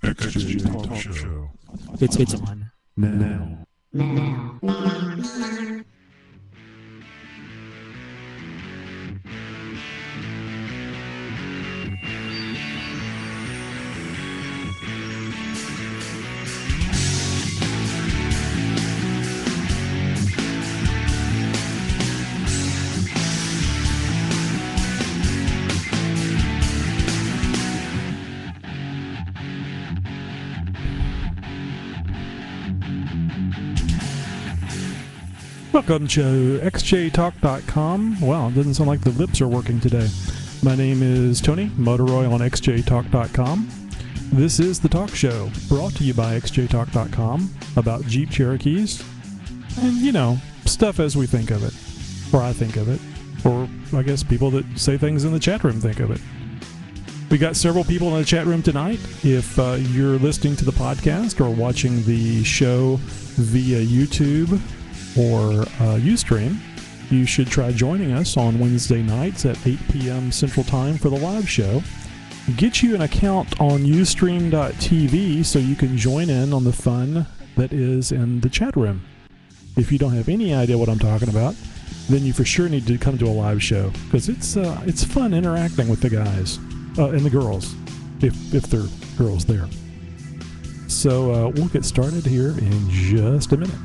XJ Talk Show. It's on. Now. Welcome to xjtalk.com. Wow, it doesn't sound like the lips are working today. My name is Tony Motoroy on xjtalk.com. This is the talk show brought to you by xjtalk.com about Jeep Cherokees and, you know, stuff as we think of it, or I think of it, or I guess people that say things in the chat room think of it. We got several people in the chat room tonight. If you're listening to the podcast or watching the show via YouTube or Ustream, you should try joining us on Wednesday nights at 8 p.m. Central Time for the live show. Get you an account on ustream.tv so you can join in on the fun that is in the chat room. If you don't have any idea what I'm talking about, then you for sure need to come to a live show, because it's fun interacting with the guys and the girls, if there are girls there. So we'll get started here in just a minute.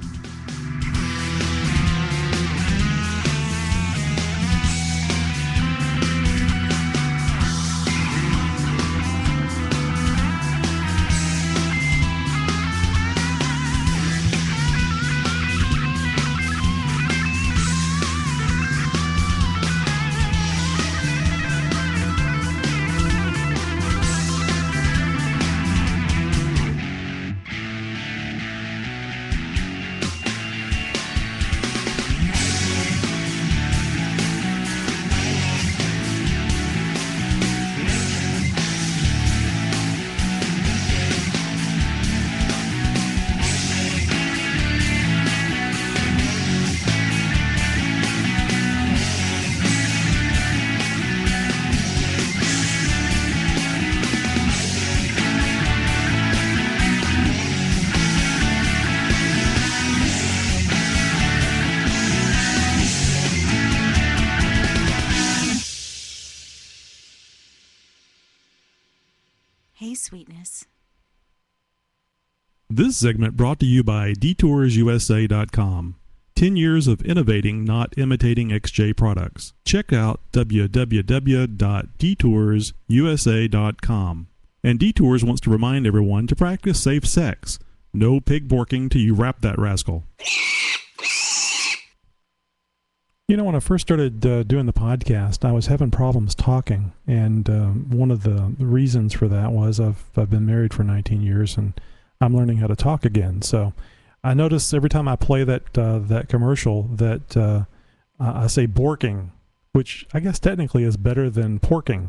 Sweetness. This segment brought to you by DetoursUSA.com. 10 years of innovating, not imitating XJ products. Check out www.DetoursUSA.com. And Detours wants to remind everyone to practice safe sex. No pig borking till you wrap that rascal. You know, when I first started doing the podcast, I was having problems talking, and one of the reasons for that was I've been married for 19 years, and I'm learning how to talk again. So I notice every time I play that commercial that I say borking, which I guess technically is better than porking.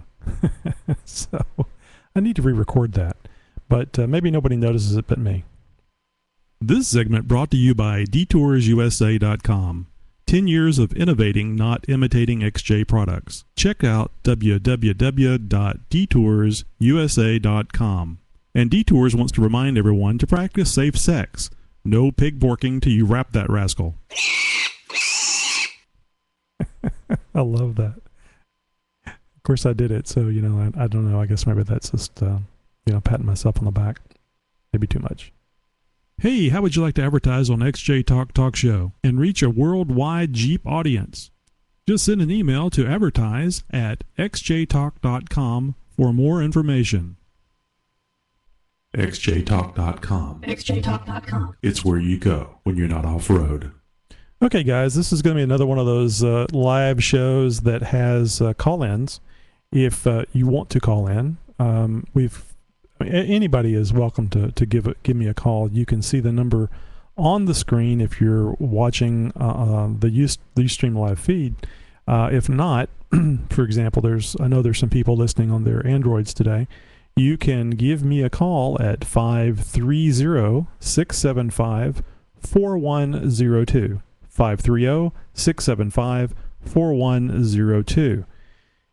So I need to re-record that, but maybe nobody notices it but me. This segment brought to you by DetoursUSA.com. 10 years of innovating, not imitating XJ products. Check out www.DetoursUSA.com. And Detours wants to remind everyone to practice safe sex. No pig borking till you wrap that rascal. I love that. Of course I did it, so, you know, I don't know. I guess maybe that's just, patting myself on the back. Maybe too much. Hey, how would you like to advertise on XJ Talk Show and reach a worldwide Jeep audience? Just send an email to advertise@xjtalk.com for more information. xjtalk.com. xjtalk.com. It's where you go when you're not off-road. Okay, guys, this is going to be another one of those live shows that has call-ins. If you want to call in, anybody is welcome to give me a call. You can see the number on the screen if you're watching the Ustream live feed. If not, for example, I know there's some people listening on their Androids today. You can give me a call at 530-675-4102. 530-675-4102.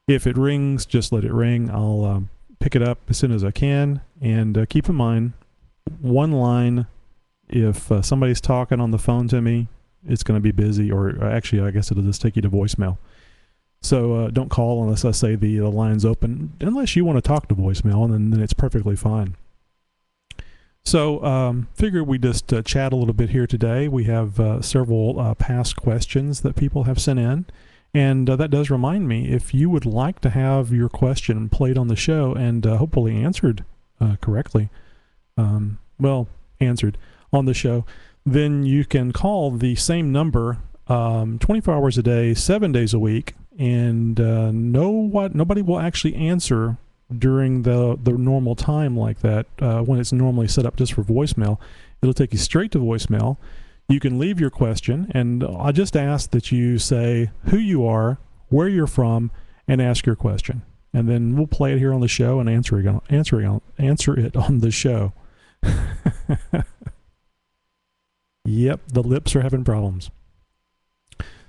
If it rings, just let it ring. I'll pick it up as soon as I can. And keep in mind, one line, if somebody's talking on the phone to me, it's going to be busy, or actually, I guess it'll just take you to voicemail. So don't call unless I say the line's open, unless you want to talk to voicemail, and then it's perfectly fine. So figure we just chat a little bit here today. We have several past questions that people have sent in. And that does remind me, if you would like to have your question played on the show and hopefully answered correctly, answered on the show, then you can call the same number 24 hours a day, 7 days a week, and nobody will actually answer during the normal time like that when it's normally set up just for voicemail. It'll take you straight to voicemail. You can leave your question, and I just ask that you say who you are, where you're from, and ask your question. And then we'll play it here on the show and answer it on the show. Yep, the lips are having problems.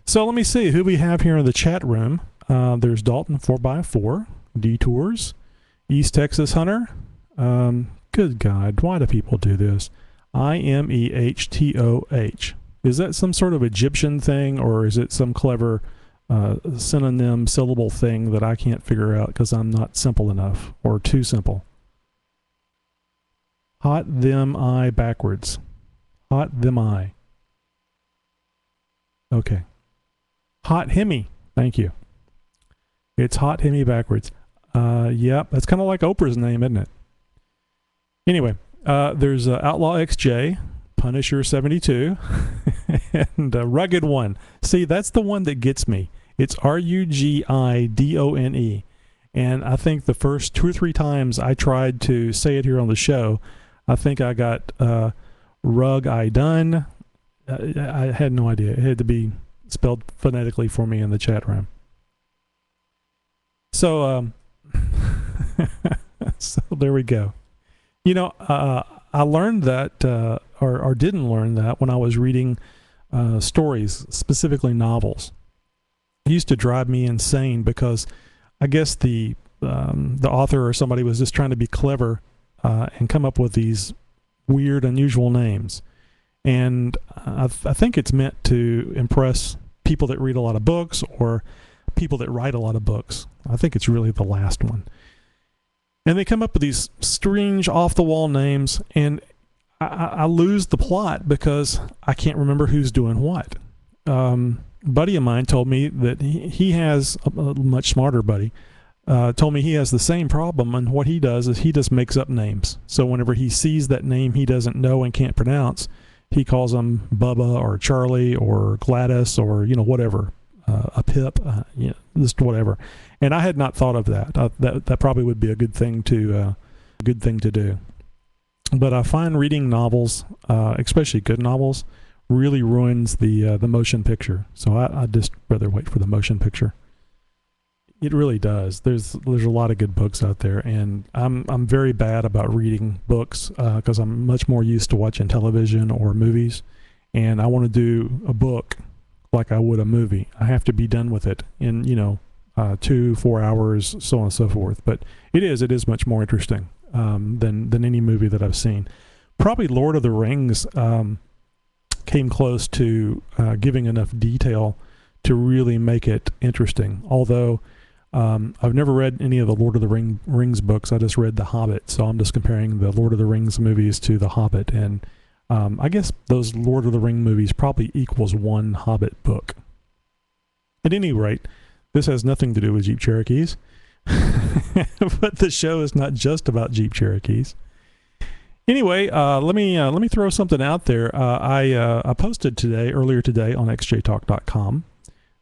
So let me see who we have here in the chat room. There's Dalton 4x4, Detours, East Texas Hunter. Good God, why do people do this? IMEHTOH. Is that some sort of Egyptian thing, or is it some clever synonym syllable thing that I can't figure out because I'm not simple enough, or too simple? Hot them I backwards. Hot them I. Okay. Hot Hemi. Thank you. It's Hot Hemi backwards. Yep, that's kind of like Oprah's name, isn't it? Anyway. There's Outlaw XJ, Punisher 72, and Rugged One. See, that's the one that gets me. It's RUGIDONE. And I think the first 2 or 3 times I tried to say it here on the show, I think I got Rug I Done. I had no idea. It had to be spelled phonetically for me in the chat room. So, so there we go. You know, I learned that, or didn't learn that, when I was reading stories, specifically novels. It used to drive me insane because I guess the author or somebody was just trying to be clever and come up with these weird, unusual names. And I think it's meant to impress people that read a lot of books or people that write a lot of books. I think it's really the last one. And they come up with these strange, off-the-wall names, and I lose the plot because I can't remember who's doing what. Buddy of mine told me that he has, a much smarter buddy, told me he has the same problem, and what he does is he just makes up names. So whenever he sees that name he doesn't know and can't pronounce, he calls them Bubba or Charlie or Gladys or, whatever, a Pip, just whatever. And I had not thought of that. That probably would be a good thing to do. But I find reading novels, especially good novels, really ruins the motion picture. So I'd just rather wait for the motion picture. It really does. There's a lot of good books out there, and I'm very bad about reading books because I'm much more used to watching television or movies, and I want to do a book like I would a movie. I have to be done with it in 2-4 hours, so on and so forth. But it is much more interesting than any movie that I've seen. Probably Lord of the Rings came close to giving enough detail to really make it interesting. Although I've never read any of the Lord of the Rings books. I just read The Hobbit, so I'm just comparing the Lord of the Rings movies to The Hobbit. And I guess those Lord of the Ring movies probably equals one Hobbit book. At any rate, this has nothing to do with Jeep Cherokees, but the show is not just about Jeep Cherokees. Anyway, let me throw something out there. I posted earlier today on xjtalk.com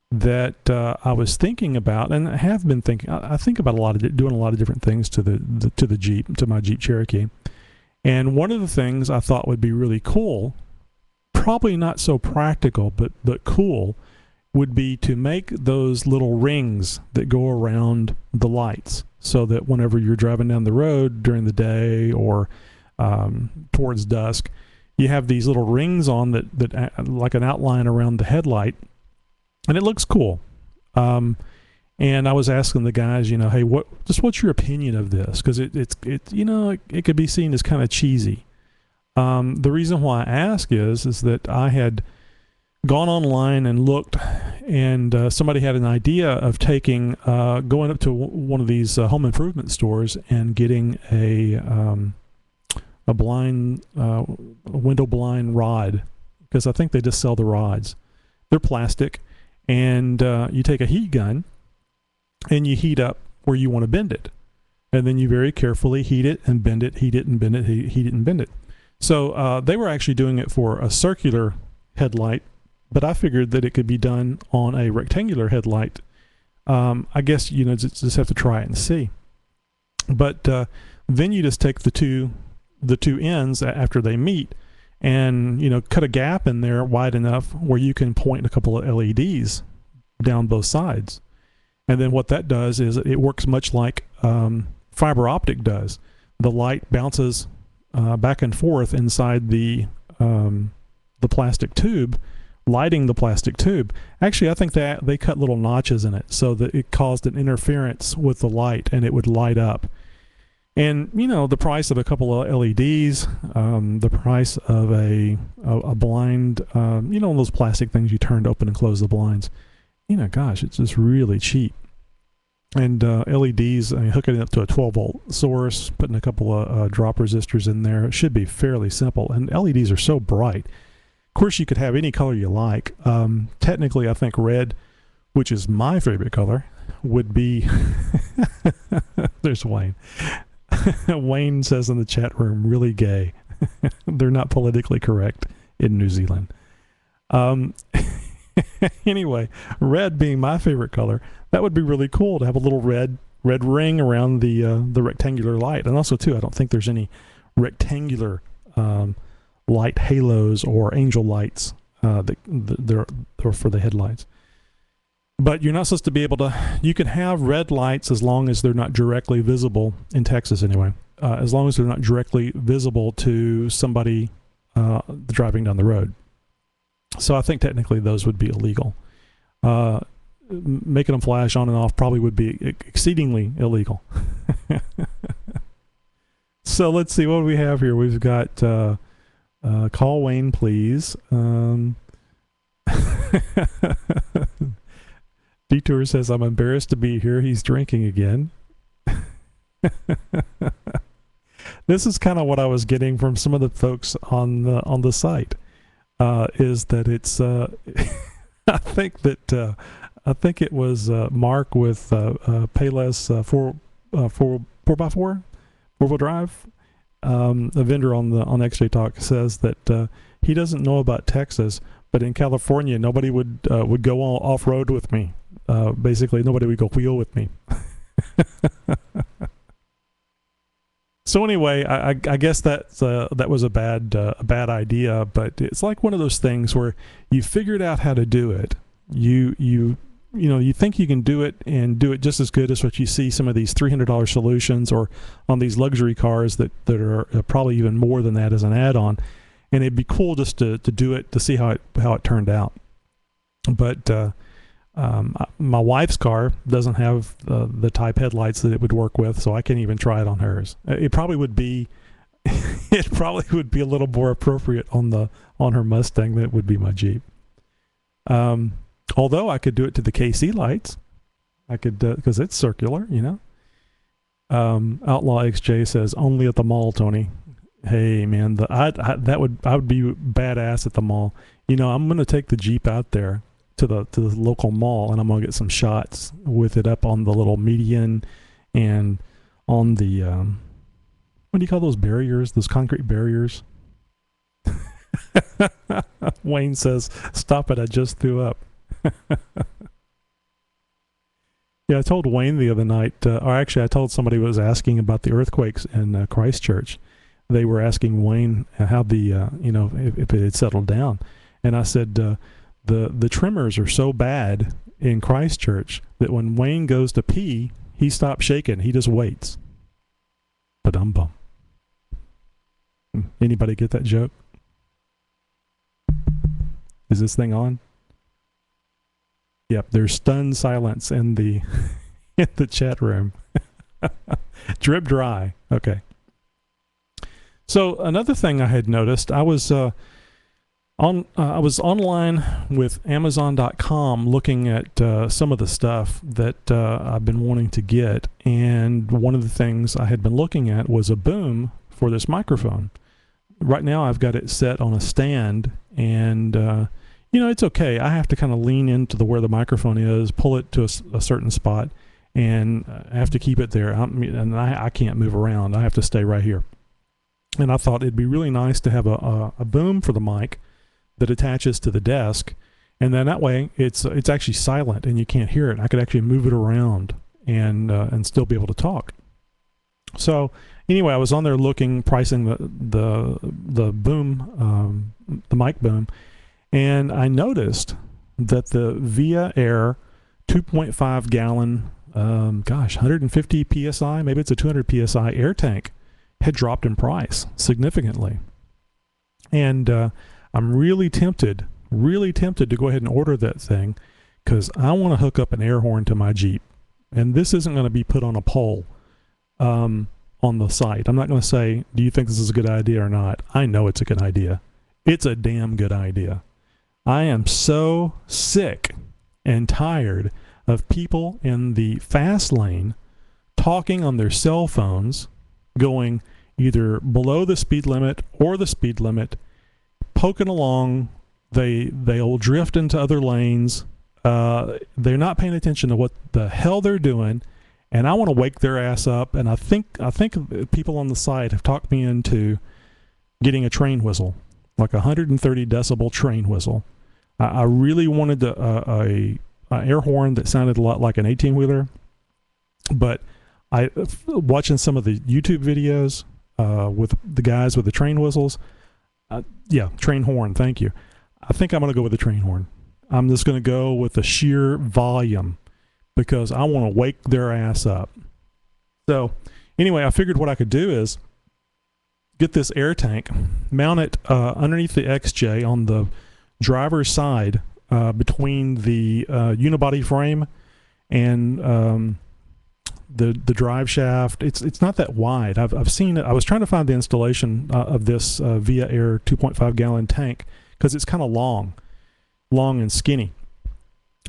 that I was thinking about, and I have been thinking. I think about doing a lot of different things to my Jeep Cherokee. And one of the things I thought would be really cool, probably not so practical, but cool, would be to make those little rings that go around the lights, so that whenever you're driving down the road during the day or towards dusk, you have these little rings on that like an outline around the headlight, and it looks cool. And I was asking the guys, hey, what's your opinion of this? Because it could be seen as kind of cheesy. The reason why I ask is that I had gone online and looked, and somebody had an idea of going up to one of these home improvement stores and getting a window blind rod, because I think they just sell the rods. They're plastic, and you take a heat gun and you heat up where you want to bend it, and then you very carefully heat it and bend it, heat it and bend it, heat it and bend it. So they were actually doing it for a circular headlight, but I figured that it could be done on a rectangular headlight. I guess just have to try it and see. But then you just take the two ends after they meet, and cut a gap in there wide enough where you can point a couple of LEDs down both sides. And then what that does is it works much like fiber optic does. The light bounces back and forth inside the plastic tube, lighting the plastic tube. Actually, I think that they cut little notches in it so that it caused an interference with the light and it would light up. And the price of a couple of LEDs, the price of a blind, those plastic things you turn to open and close the blinds. Gosh, it's just really cheap. And LEDs, hooking it up to a 12-volt source, putting a couple of drop resistors in there, it should be fairly simple. And LEDs are so bright. Of course, you could have any color you like. Technically, I think red, which is my favorite color, would be... There's Wayne. Wayne says in the chat room, really gay. They're not politically correct in New Zealand. Anyway, red being my favorite color, that would be really cool to have a little red ring around the rectangular light. And also, too, I don't think there's any rectangular light halos or angel lights that they're for the headlights. But you're not supposed to be able to... You can have red lights as long as they're not directly visible, in Texas anyway, as long as they're not directly visible to somebody driving down the road. So I think technically those would be illegal. Making them flash on and off probably would be exceedingly illegal. So let's see what we have here. We've got call Wayne, please. Detour says, I'm embarrassed to be here. He's drinking again. This is kind of what I was getting from some of the folks on the site. Is that it's I think it was Mark with Payless 4x4 four-wheel drive. A vendor on XJ Talk says that he doesn't know about Texas, but in California nobody would go off road with me. Basically, nobody would go wheel with me. So anyway, I guess that was a bad idea, but it's like one of those things where you figured out how to do it. You think you can do it and do it just as good as what you see some of these $300 solutions or on these luxury cars that are probably even more than that as an add-on. And it'd be cool just to do it to see how it turned out. But my wife's car doesn't have the type headlights that it would work with, so I can't even try it on hers. It probably would be a little more appropriate on her Mustang than it would be my Jeep. Although I could do it to the KC lights, I could because it's circular, Outlaw XJ says only at the mall, Tony. Hey man, I would be badass at the mall. I'm gonna take the Jeep out there to the local mall, and I'm gonna get some shots with it up on the little median and on the what do you call those barriers? Those concrete barriers. Wayne says, "Stop it! I just threw up." Yeah, I told Wayne the other night, or actually, I told somebody who was asking about the earthquakes in Christchurch. They were asking Wayne how if it had settled down, and I said. The tremors are so bad in Christchurch that when Wayne goes to pee, he stops shaking. He just waits. Ba-dum-bum. Anybody get that joke? Is this thing on? Yep, there's stunned silence in the in the chat room. Drip dry. Okay. So another thing I had noticed, I was online with Amazon.com looking at some of the stuff that I've been wanting to get, and one of the things I had been looking at was a boom for this microphone. Right now I've got it set on a stand, and it's okay. I have to kind of lean into where the microphone is, pull it to a certain spot, and I have to keep it there. I can't move around. I have to stay right here. And I thought it'd be really nice to have a boom for the mic that attaches to the desk, and then that way it's actually silent and you can't hear it. I could actually move it around and still be able to talk. So anyway, I was on there pricing the boom, the mic boom, and I noticed that the Via Air 2.5 gallon, 150 psi, maybe it's a 200 psi air tank, had dropped in price significantly. And I'm really tempted to go ahead and order that thing, because I want to hook up an air horn to my Jeep. And this isn't going to be put on a poll on the site. I'm not going to say, do you think this is a good idea or not? I know it's a good idea. It's a damn good idea. I am so sick and tired of people in the fast lane talking on their cell phones, going either below the speed limit or the speed limit, poking along. They'll drift into other lanes. They're not paying attention to what the hell they're doing, and I want to wake their ass up. And I think people on the site have talked me into getting a train whistle, like a 130 decibel train whistle. I really wanted a air horn that sounded a lot like an 18-wheeler, but watching some of the YouTube videos with the guys with the train whistles, train horn, thank you. I think I'm going to go with the train horn. I'm just going to go with the sheer volume, because I want to wake their ass up. So anyway, I figured what I could do is get this air tank, mount it underneath the XJ on the driver's side between the unibody frame and the drive shaft. It's not that wide. I've seen it. I was trying to find the installation of this Via Air 2.5 gallon tank, because it's kind of long and skinny.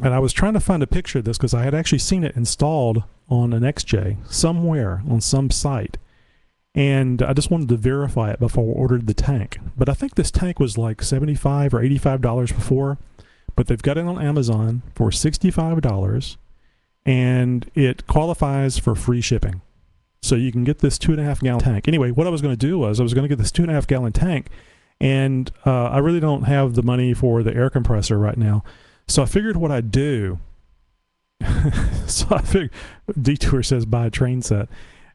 And I was trying to find a picture of this, because I had actually seen it installed on an XJ somewhere on some site. And I just wanted to verify it before I ordered the tank. But I think this tank was like $75 or $85 before, but they've got it on Amazon for $65, and it qualifies for free shipping. So you can get this 2.5 gallon tank. Anyway, what I was going to do was I was going to get this 2.5 gallon tank, and I really don't have the money for the air compressor right now. So I figured what I'd do. So I figured, Detour says buy a train set.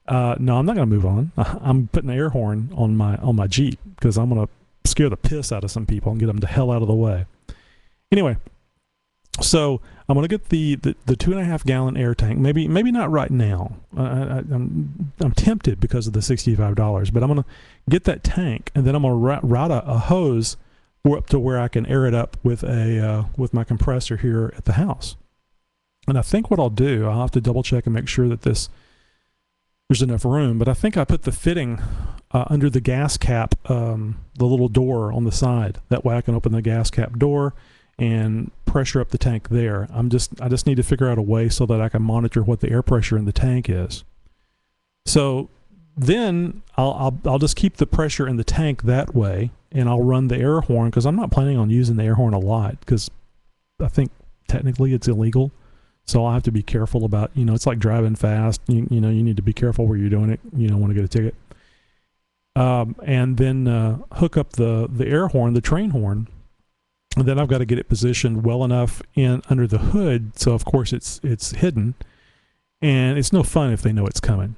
No, I'm not going to move on. I'm putting an air horn on my Jeep, because I'm going to scare the piss out of some people and get them the hell out of the way. Anyway, so I'm going to get the 2.5 gallon air tank. Maybe not right now. I'm tempted because of the $65, but I'm going to get that tank, and then I'm going to route a hose up to where I can air it up with my compressor here at the house. And I think what I'll do, I'll have to double check and make sure that there's enough room, but I think I put the fitting under the gas cap, the little door on the side. That way I can open the gas cap door and pressure up the tank there. I just need to figure out a way so that I can monitor what the air pressure in the tank is. So then I'll just keep the pressure in the tank that way, and I'll run the air horn, because I'm not planning on using the air horn a lot, because I think technically it's illegal. So I'll have to be careful about, it's like driving fast. You need to be careful where you're doing it. You don't want to get a ticket. And then hook up the air horn, the train horn. And then I've got to get it positioned well enough under the hood, so of course it's hidden. And it's no fun if they know it's coming,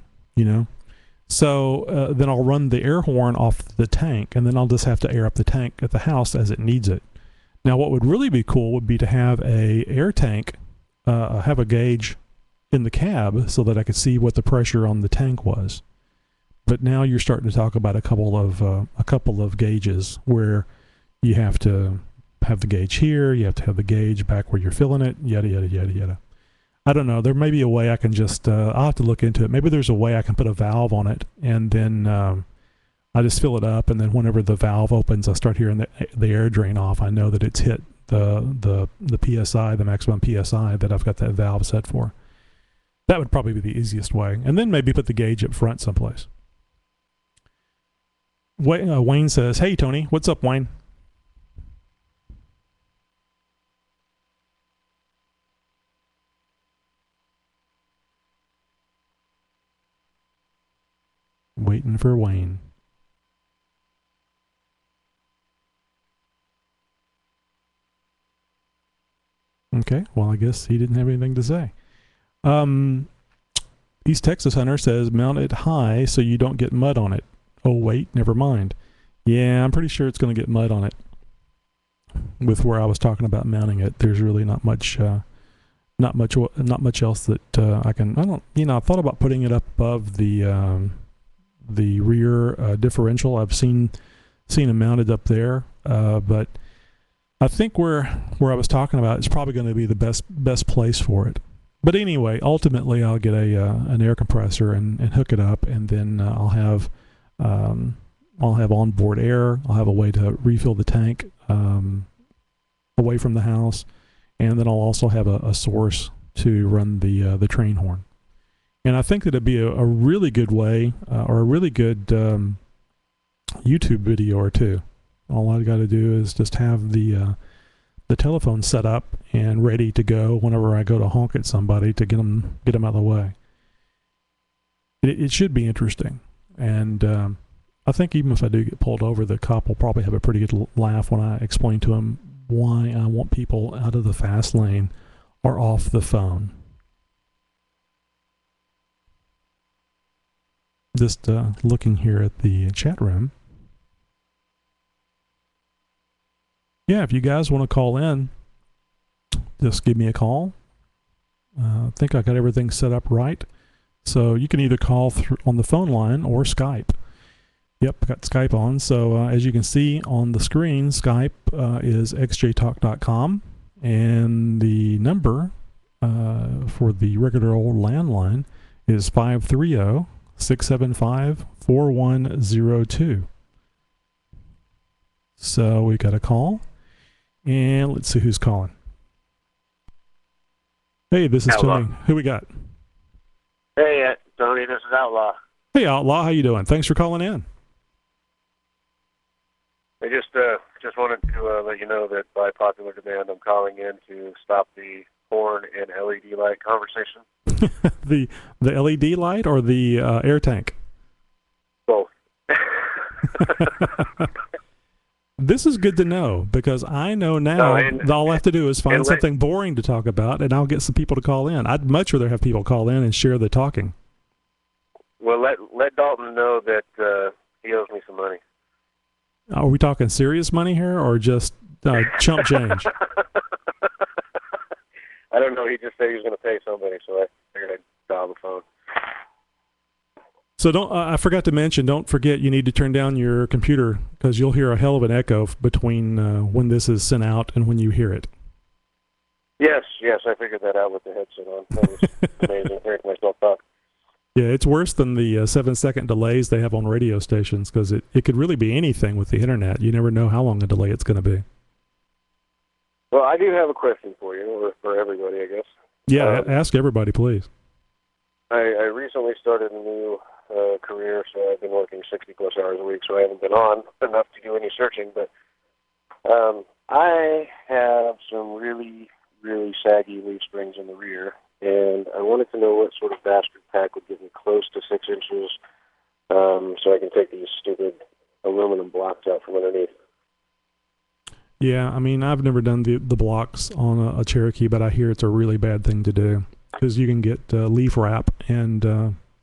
So then I'll run the air horn off the tank, and then I'll just have to air up the tank at the house as it needs it. Now, what would really be cool would be to have a air tank, have a gauge in the cab so that I could see what the pressure on the tank was. But now you're starting to talk about a couple of gauges where you have to have the gauge here. You have to have the gauge back where you're filling it, yada, yada, yada, yada. I don't know. There may be a way I can just, I'll have to look into it. Maybe there's a way I can put a valve on it, and then I just fill it up, and then whenever the valve opens, I start hearing the air drain off. I know that it's hit the PSI, the maximum PSI that I've got that valve set for. That would probably be the easiest way. And then maybe put the gauge up front someplace. Wayne says, "Hey, Tony." What's up, Wayne? Waiting for Wayne. Okay, well, I guess he didn't have anything to say. East Texas Hunter says, "Mount it high so you don't get mud on it." Oh, wait, never mind. Yeah, I'm pretty sure it's going to get mud on it. With where I was talking about mounting it, there's really not much else that I thought about putting it up above the rear differential. I've seen it mounted up there, but I think where I was talking about is probably going to be the best place for it. But anyway, ultimately I'll get an air compressor and hook it up, and then I'll have onboard air. I'll have a way to refill the tank away from the house, and then I'll also have a source to run the train horn. And I think that it'd be a really good way or a really good YouTube video or two. All I've got to do is just have the telephone set up and ready to go whenever I go to honk at somebody to get them out of the way. It should be interesting, and I think even if I do get pulled over, the cop will probably have a pretty good laugh when I explain to him why I want people out of the fast lane or off the phone. Just looking here at the chat room. Yeah, if you guys want to call in, just give me a call. I think I got everything set up right. So you can either call on the phone line or Skype. Yep, I got Skype on. So as you can see on the screen, Skype is xjtalk.com. And the number for the regular old landline is 530-675-4102. So we got a call. And let's see who's calling. Hey, this is Outlaw. Tony. Who we got? Hey, Tony, this is Outlaw. Hey, Outlaw, how you doing? Thanks for calling in. I just wanted to let you know that by popular demand, I'm calling in to stop the horn and LED light conversation. the LED light or the air tank? Both. This is good to know, because I know now all I have to do is find something boring to talk about, and I'll get some people to call in. I'd much rather have people call in and share the talking. Well, let Dalton know that he owes me some money. Are we talking serious money here, or just chump change? I don't know. He just said he was going to pay somebody, so I figured I'd dial the phone. So I forgot to mention, don't forget you need to turn down your computer, because you'll hear a hell of an echo between when this is sent out and when you hear it. Yes, I figured that out with the headset on. That was amazing hearing myself talk. Yeah, it's worse than the 7-second delays they have on radio stations, because it could really be anything with the internet. You never know how long a delay it's going to be. Well, I do have a question for you, or for everybody, I guess. Yeah, ask everybody, please. I recently started a new career, so I've been working 60-plus hours a week, so I haven't been on enough to do any searching, but I have some really, really saggy leaf springs in the rear, and I wanted to know what sort of bastard pack would get me close to 6 inches so I can take these stupid aluminum blocks out from underneath. Yeah, I mean, I've never done the blocks on a Cherokee, but I hear it's a really bad thing to do, because you can get leaf wrap, and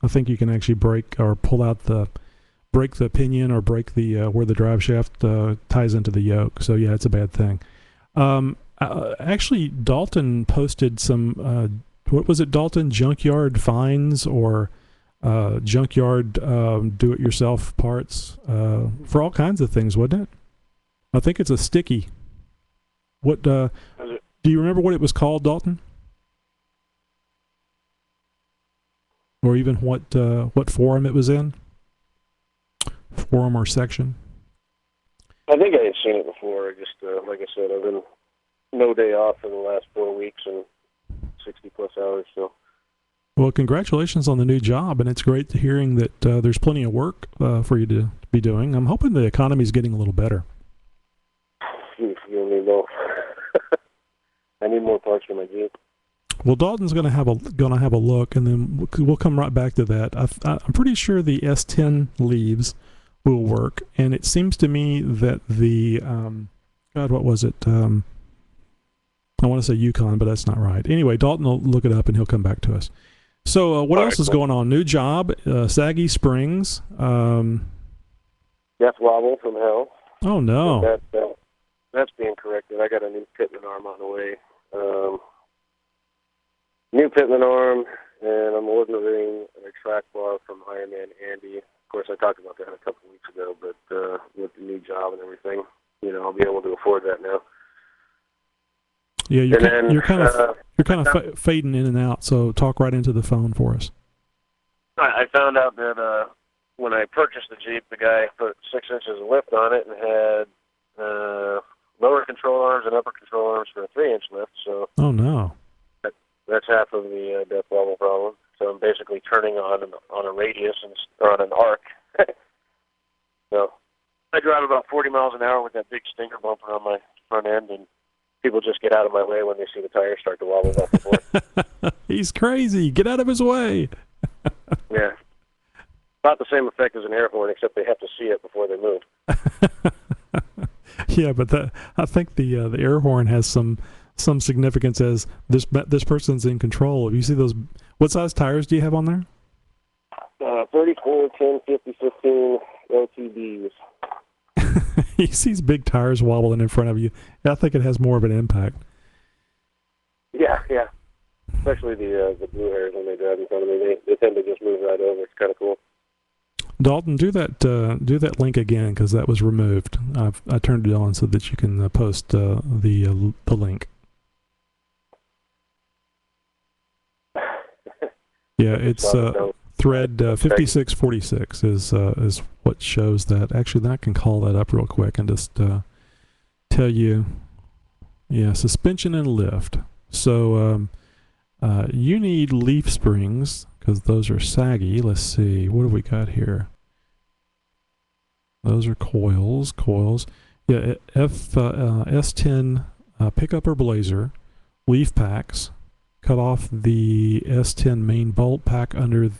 I think you can actually break or break the pinion or break the where the drive shaft ties into the yoke. So yeah, it's a bad thing. Actually, Dalton posted some what was it, Dalton? Junkyard finds or junkyard do-it-yourself parts for all kinds of things, wasn't it? I think it's a sticky. What do you remember what it was called, Dalton? Or even what forum it was in? Forum or section? I think I had seen it before. I just, like I said, I've been no day off for the last 4 weeks and 60-plus hours, so. Well, congratulations on the new job, and it's great hearing that there's plenty of work for you to be doing. I'm hoping the economy's getting a little better. You don't know. I need more parts for my Jeep. Well, Dalton's going to have a look, and then we'll come right back to that. I'm pretty sure the S10 leaves will work, and it seems to me that the what was it? I want to say Yukon, but that's not right. Anyway, Dalton will look it up, and he'll come back to us. So, what else is going on? New job, Saggy Springs. Death wobble from hell. Oh no! That's being corrected. I got a new pitman arm on the way. New pitman arm, and I'm ordering a track bar from Ironman Andy. Of course, I talked about that a couple of weeks ago, but with the new job and everything, I'll be able to afford that now. Yeah, you're kind of fading in and out. So talk right into the phone for us. I found out that when I purchased the Jeep, the guy put 6 inches of lift on it and had lower control arms and upper control arms for a 3-inch lift. So oh no, that's half of the death wobble problem. So I'm basically turning on a radius or on an arc. So I drive about 40 miles an hour with that big stinker bumper on my front end, and people just get out of my way when they see the tires start to wobble back and forth. He's crazy. Get out of his way. Yeah. About the same effect as an air horn, except they have to see it before they move. Yeah, but I think the air horn has some significance as this person's in control. If you see those, what size tires do you have on there? 34, 10, 50, 15 LTDs. He sees big tires wobbling in front of you. I think it has more of an impact. Yeah. Especially the blue hairs when they drive in front of me. They tend to just move right over. It's kind of cool. Dalton, do that link again because that was removed. I turned it on so that you can post the link. Yeah, it's thread 5646 is what shows that. Actually, I can call that up real quick and just tell you. Yeah, suspension and lift. So you need leaf springs because those are saggy. Let's see, what have we got here? Those are coils. Yeah, S10 pickup or blazer, leaf packs. Cut off the S10 main bolt pack under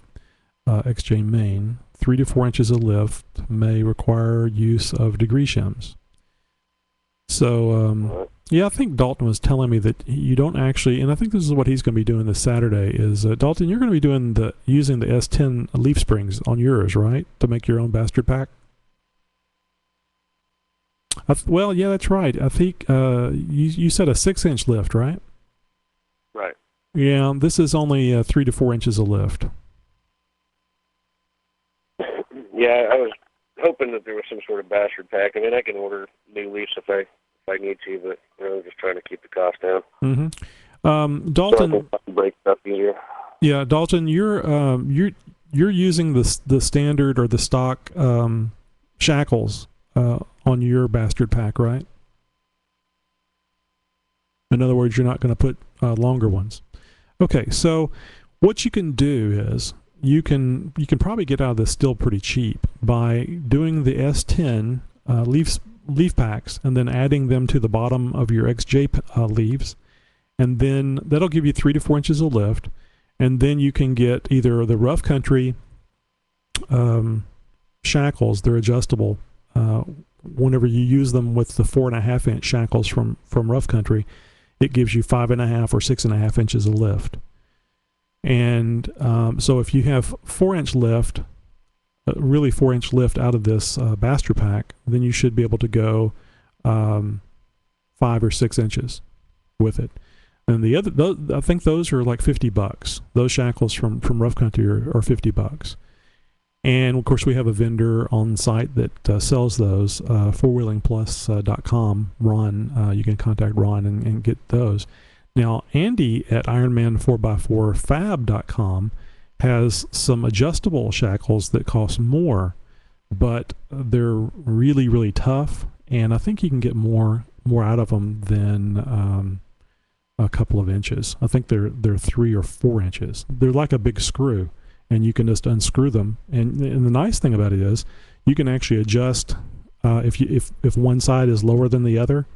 XJ main. 3 to 4 inches of lift may require use of degree shims. So, yeah, I think Dalton was telling me that you don't actually, and I think this is what he's going to be doing this Saturday, is, Dalton, you're going to be doing using the S10 leaf springs on yours, right? To make your own bastard pack? Well, yeah, that's right. I think you said a 6-inch lift, right? Right. Yeah, this is only 3 to 4 inches of lift. Yeah, I was hoping that there was some sort of bastard pack. I mean, I can order new leaves if I need to, but I'm just trying to keep the cost down. Mm-hmm. Dalton, so I can break stuff easier. Yeah, Dalton, you're using the standard or the stock shackles on your bastard pack, right? In other words, you're not going to put longer ones. Okay, so what you can do is you can probably get out of this still pretty cheap by doing the S10 leaf packs and then adding them to the bottom of your XJ leaves, and then that'll give you 3 to 4 inches of lift, and then you can get either the Rough Country shackles. They're adjustable. Whenever you use them with the 4.5 inch shackles from Rough Country, it gives you 5.5 or 6.5 inches of lift. And so if you have 4-inch lift, really 4-inch lift out of this bastard pack, then you should be able to go 5 or 6 inches with it. And the other, I think those are like $50. Those shackles from Rough Country are $50. And, of course, we have a vendor on site that sells those, fourwheelingplus.com, Ron. You can contact Ron and get those. Now, Andy at Ironman4x4fab.com has some adjustable shackles that cost more, but they're really, really tough, and I think you can get more out of them than a couple of inches. I think they're 3 or 4 inches. They're like a big screw, and you can just unscrew them. And the nice thing about it is you can actually adjust if one side is lower than the other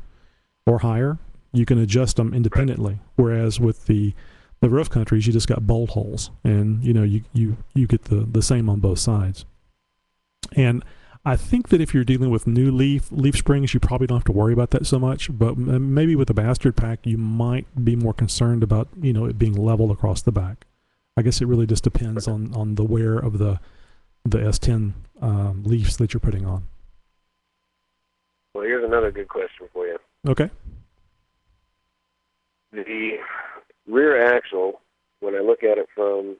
or higher, you can adjust them independently. Whereas with the roof countries, you just got bolt holes, and you get the same on both sides. And I think that if you're dealing with new leaf springs, you probably don't have to worry about that so much. But maybe with a bastard pack, you might be more concerned about it being level across the back. I guess it really just depends on the wear of the S10 leaves that you're putting on. Well, here's another good question for you. Okay. The rear axle, when I look at it from,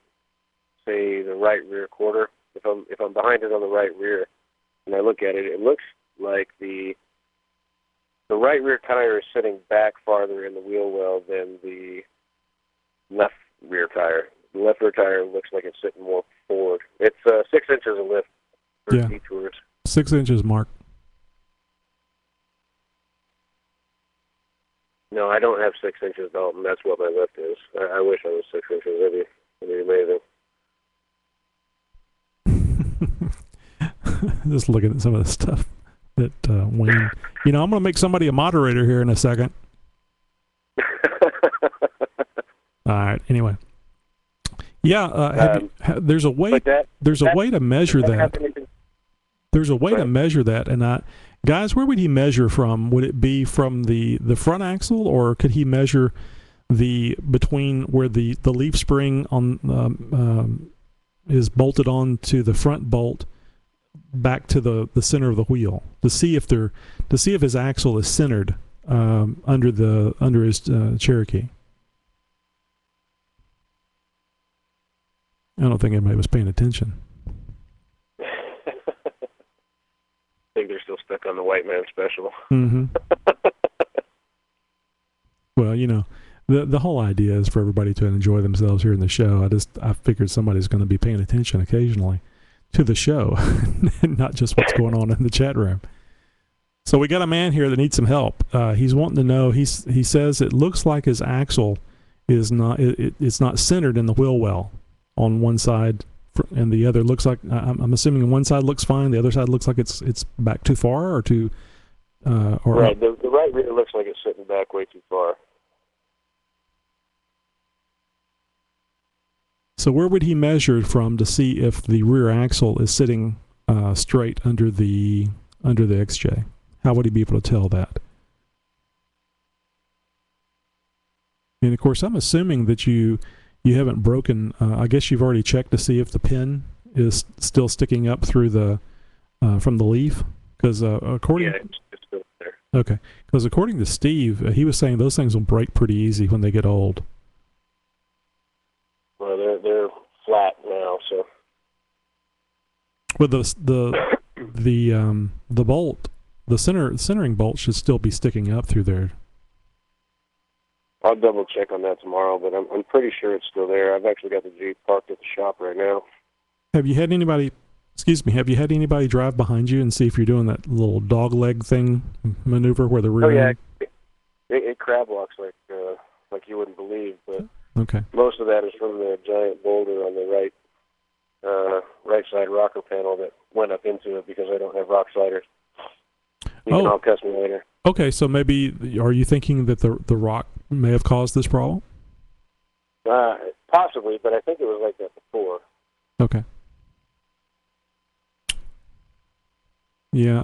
say, the right rear quarter, if I'm behind it on the right rear, and I look at it, it looks like the right rear tire is sitting back farther in the wheel well than the left rear tire. The left rear tire looks like it's sitting more forward. It's 6 inches of lift for detours. 6 inches, Mark. No, I don't have 6 inches, Dalton. That's what my lift is. I wish I was 6 inches. That'd be amazing. Just looking at some of the stuff that Wayne. I'm going to make somebody a moderator here in a second. All right. Anyway. Yeah. There's a way. There's a way to measure that. There's a way to measure that, and guys, where would he measure from? Would it be from the front axle, or could he measure between where the leaf spring on is bolted on to the front bolt back to the center of the wheel to see if his axle is centered under his Cherokee? I don't think anybody was paying attention. I think they're still stuck on the white man special. Mm-hmm. Well, the whole idea is for everybody to enjoy themselves here in the show. I figured somebody's going to be paying attention occasionally to the show, and not just what's going on in the chat room. So we got a man here that needs some help. He's wanting to know. He says it looks like his axle is not. It's not centered in the wheel well on one side, and the other looks like. I'm assuming one side looks fine. The other side looks like it's back too far or too. Right. The right rear looks like it's sitting back way too far. So where would he measure from to see if the rear axle is sitting straight under the XJ? How would he be able to tell that? And of course, I'm assuming that you haven't broken. I guess you've already checked to see if the pin is still sticking up through the from the leaf, because according it's still there. Okay, because according to Steve, he was saying those things will break pretty easy when they get old. Well, they're flat now, so. Well, the bolt, the centering bolt should still be sticking up through there. I'll double check on that tomorrow, but I'm pretty sure it's still there. I've actually got the Jeep parked at the shop right now. Have you had anybody drive behind you and see if you're doing that little dog leg thing maneuver where the rear? Oh yeah, it crab walks like you wouldn't believe, but. Okay. Most of that is from the giant boulder on the right side rocker panel that went up into it because I don't have rock sliders. You can all cuss me later. Okay, so maybe are you thinking that the rock may have caused this problem? Possibly, but I think it was like that before. Okay. Yeah,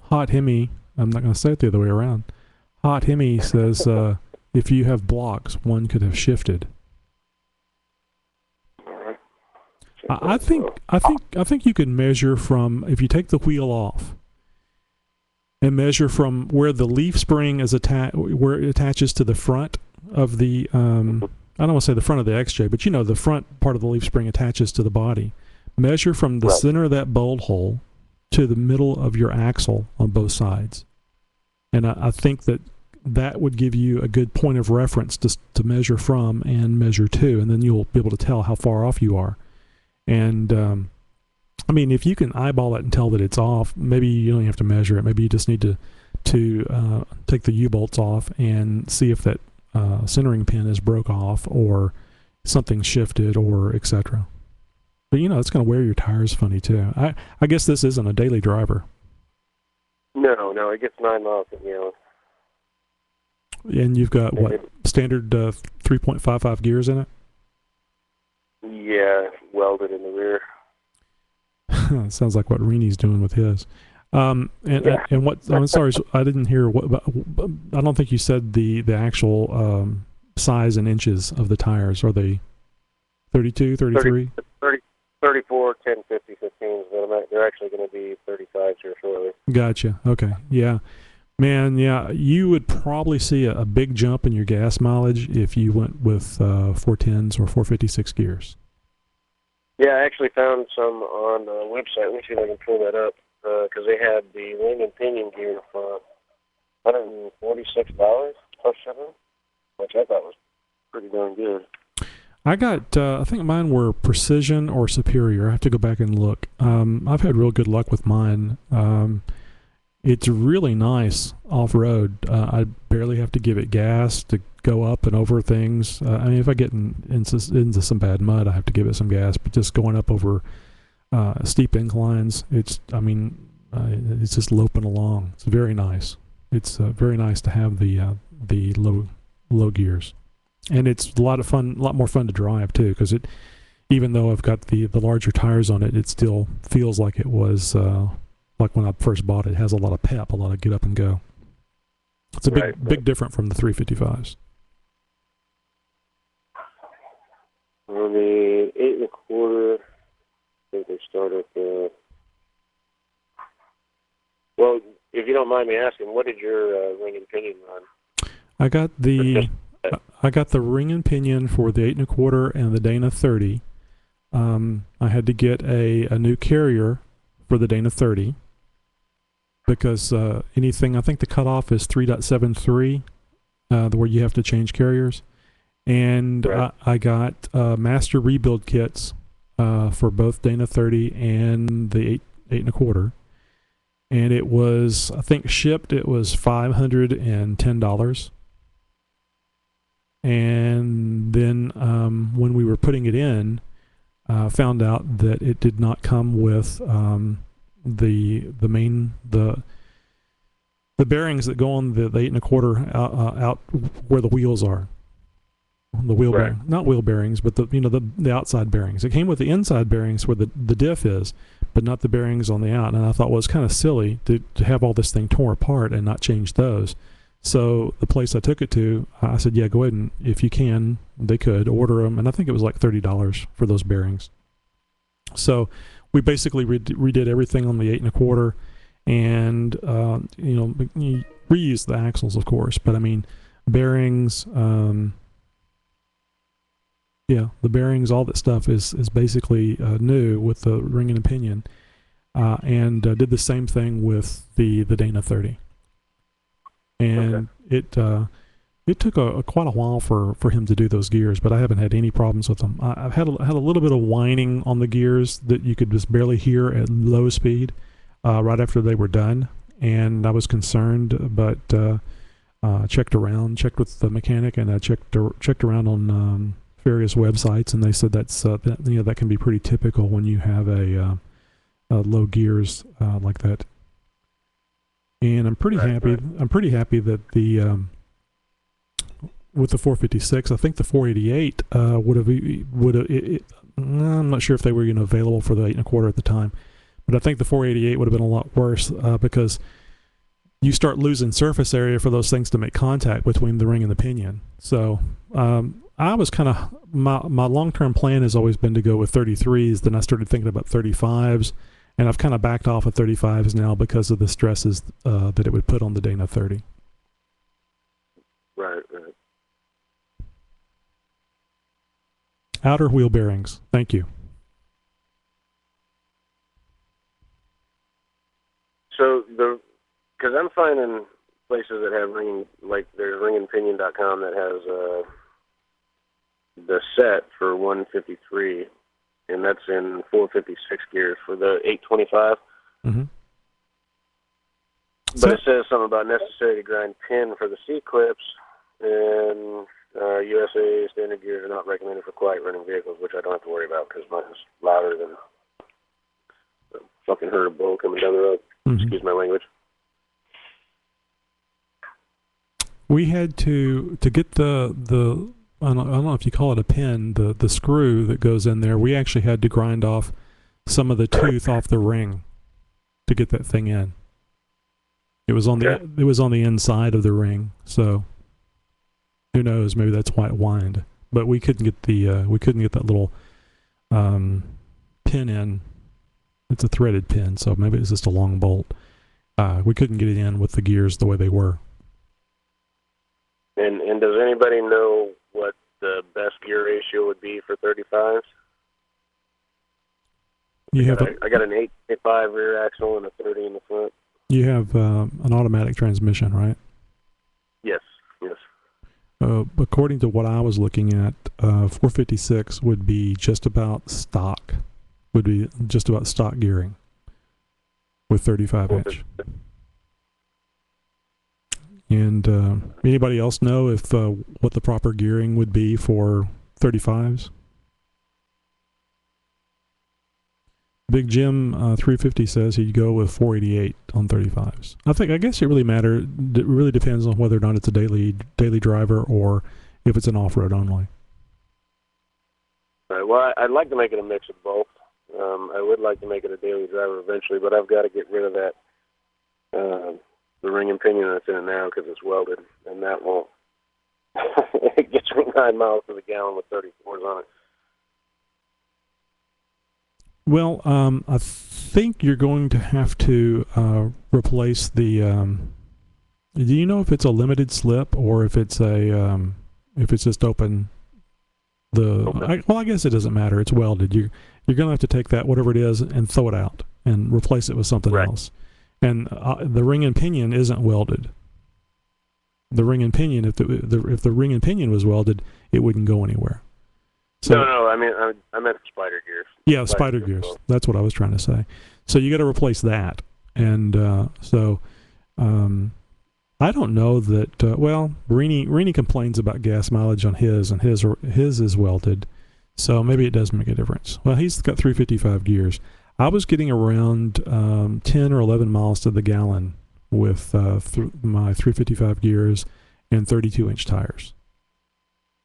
Hot Hemi, I'm not going to say it the other way around. Hot Hemi says if you have blocks, one could have shifted. All right. I think you can measure from, if you take the wheel off and measure from where the leaf spring is where it attaches to the front of the I don't want to say the front of the XJ, but the front part of the leaf spring attaches to the body. Measure from the Right. center of that bolt hole to the middle of your axle on both sides. And I think that would give you a good point of reference to measure from and measure to, and then you'll be able to tell how far off you are. And I mean, if you can eyeball it and tell that it's off, maybe you don't have to measure it. Maybe you just need to take the U-bolts off and see if that centering pin is broke off or something shifted or etc. But it's going to wear your tires funny too. I guess this isn't a daily driver. No, it gets 9 miles a gallon. And you've got what, standard 3.55 gears in it? Yeah, welded in the rear. Sounds like what Reenie's doing with his. And what? I'm sorry, I didn't hear what. I don't think you said the actual size in inches of the tires. Are they 32, 33? 34, 10, 50, 15s, but they're actually going to be 35s here shortly. Gotcha. Okay. Yeah. Man, yeah, you would probably see a big jump in your gas mileage if you went with 410s or 456 gears. Yeah, I actually found some on the website. Let me see if I can pull that up, because they had the wing and pinion gear for $146 plus shipping, which I thought was pretty darn good. I got, I think mine were Precision or Superior. I have to go back and look. I've had real good luck with mine. It's really nice off-road. I barely have to give it gas to go up and over things. I mean, if I get into some bad mud, I have to give it some gas. But just going up over steep inclines, it's just loping along. It's very nice. It's very nice to have the low gears, and it's a lot more fun to drive too. Because even though I've got the larger tires on it, it still feels like it was. Like when I first bought it, it has a lot of pep, a lot of get up and go. It's a big different from the 355s. On the 8 1/4, I think they start at the. Well, if you don't mind me asking, what did your ring and pinion run? I got the ring and pinion for the 8 1/4 and the Dana 30. I had to get a new carrier for the Dana 30. Because anything, I think the cutoff is 3.73, where you have to change carriers. And right. I got master rebuild kits for both Dana 30 and the 8 1/4. And it was, I think shipped, it was $510. And then when we were putting it in, found out that it did not come with the bearings that go on the 8 1/4 out where the wheels are. The wheel bearing, not wheel bearings, but the outside bearings. It came with the inside bearings where the diff is, but not the bearings on the out. And I thought, well, it's kind of silly to have all this thing torn apart and not change those. So the place I took it to, I said, yeah, go ahead and if you can, they could order them, and I think it was like $30 for those bearings. So we basically redid everything on the 8 1/4, and you reuse the axles, of course. But I mean, bearings, the bearings, all that stuff is basically new with the ring and pinion, and did the same thing with the Dana 30. And okay. It took quite a while for him to do those gears, but I haven't had any problems with them. I've had a little bit of whining on the gears that you could just barely hear at low speed right after they were done, and I was concerned, but checked with the mechanic, and I checked around on various websites, and they said that can be pretty typical when you have a low gears like that. And I'm pretty happy. Right. I'm pretty happy that the with the 456, I think the 488 would have. I'm not sure if they were available for the 8 1/4 at the time, but I think the 488 would have been a lot worse because you start losing surface area for those things to make contact between the ring and the pinion. So I was kind of my long-term plan has always been to go with 33s. Then I started thinking about 35s, and I've kind of backed off of 35s now because of the stresses that it would put on the Dana 30. Right. Outer wheel bearings. Thank you. because I'm finding places that have ringing, like there's ringandpinion.com that has the set for 153, and that's in 456 gears for the 825. Mm-hmm. But it says something about necessary to grind pin for the C-clips, and USA standard gears are not recommended for quiet running vehicles, which I don't have to worry about because mine is louder than a fucking herd of bull coming down the road. Mm-hmm. Excuse my language. We had to get the I don't know if you call it a pin, the screw that goes in there. We actually had to grind off some of the tooth off the ring to get that thing in. It was on the inside of the ring, so who knows? Maybe that's why it whined. But we couldn't get that little pin in. It's a threaded pin, so maybe it's just a long bolt. We couldn't get it in with the gears the way they were. And does anybody know what the best gear ratio would be for 35s? I got an 8.5 rear axle and a 30 in the front. You have an automatic transmission, right? Yes. According to what I was looking at, 456 would be just about stock. Would be just about stock gearing with 35 inch. And anybody else know if what the proper gearing would be for 35s? Big Jim 350 says he'd go with 488 on 35s. I guess it really matters. It really depends on whether or not it's a daily driver or if it's an off-road only. All right, well, I'd like to make it a mix of both. I would like to make it a daily driver eventually, but I've got to get rid of that the ring and pinion that's in it now because it's welded, and that won't. It gets me 9 miles to the gallon with 34s on it. Well, I think you're going to have to replace the. Do you know if it's a limited slip or if it's if it's just open? I guess it doesn't matter. It's welded. You're going to have to take that whatever it is and throw it out and replace it with something else. And the ring and pinion isn't welded. The ring and pinion, if the ring and pinion was welded, it wouldn't go anywhere. So, no. I meant spider gears. Yeah, spider gears. That's what I was trying to say. So you got to replace that, and I don't know that. Rini complains about gas mileage on his, and his is welded, so maybe it does make a difference. Well, he's got 355 gears. I was getting around 10 or 11 miles to the gallon with my 355 gears and 32-inch tires.